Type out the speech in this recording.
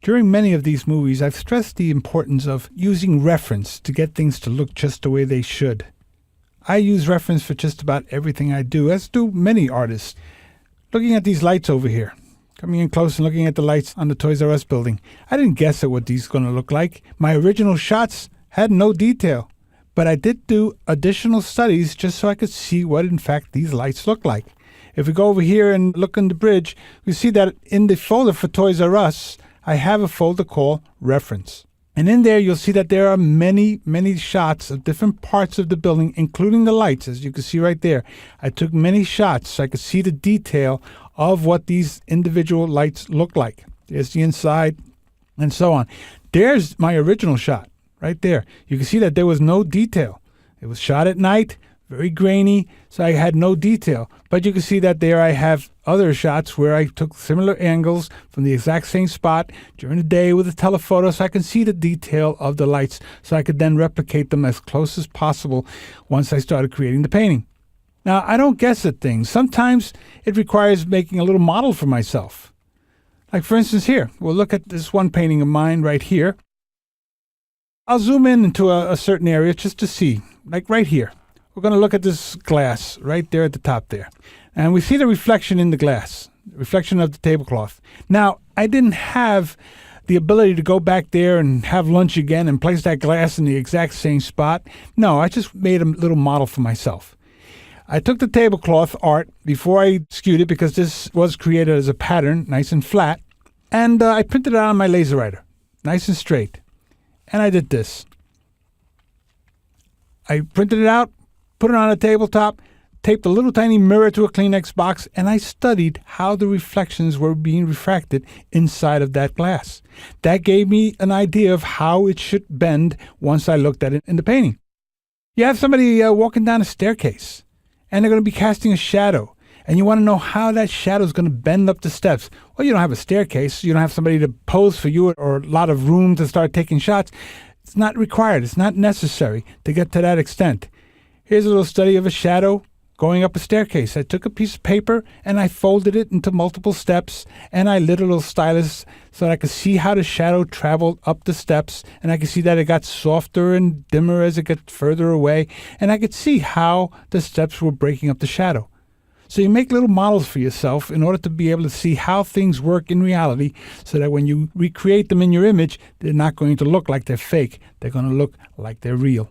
During many of these movies, I've stressed the importance of using reference to get things to look just the way they should. I use reference for just about everything I do, as do many artists. Looking at these lights over here, coming in close and looking at the lights on the Toys R Us building, I didn't guess at what these are going to look like. My original shots had no detail, but I did do additional studies just so I could see what in fact these lights look like. If we go over here and look in the bridge, we see that in the folder for Toys R Us, I have a folder called Reference. And in there, you'll see that there are many, many shots of different parts of the building, including the lights, as you can see right there. I took many shots so I could see the detail of what these individual lights look like. There's the inside and so on. There's my original shot right there. You can see that there was no detail. It was shot at night, very grainy, so I had no detail. But you can see that there I have other shots where I took similar angles from the exact same spot during the day with a telephoto so I can see the detail of the lights so I could then replicate them as close as possible once I started creating the painting. Now, I don't guess at things. Sometimes it requires making a little model for myself. Like for instance here, we'll look at this one painting of mine right here. I'll zoom in into a certain area just to see, like right here. We're going to look at this glass right there at the top there. And we see the reflection in the glass, the reflection of the tablecloth. Now, I didn't have the ability to go back there and have lunch again and place that glass in the exact same spot. No, I just made a little model for myself. I took the tablecloth art before I skewed it because this was created as a pattern, nice and flat. And I printed it out on my laser writer, nice and straight. And I did this. I printed it out, put it on a tabletop, taped a little tiny mirror to a Kleenex box, and I studied how the reflections were being refracted inside of that glass. That gave me an idea of how it should bend once I looked at it in the painting. You have somebody walking down a staircase, and they're going to be casting a shadow, and you want to know how that shadow is going to bend up the steps. Well, you don't have a staircase. You don't have somebody to pose for you or a lot of room to start taking shots. It's not required. It's not necessary to get to that extent. Here's a little study of a shadow going up a staircase. I took a piece of paper and I folded it into multiple steps, and I lit a little stylus so that I could see how the shadow traveled up the steps, and I could see that it got softer and dimmer as it got further away, and I could see how the steps were breaking up the shadow. So you make little models for yourself in order to be able to see how things work in reality so that when you recreate them in your image, they're not going to look like they're fake. They're going to look like they're real.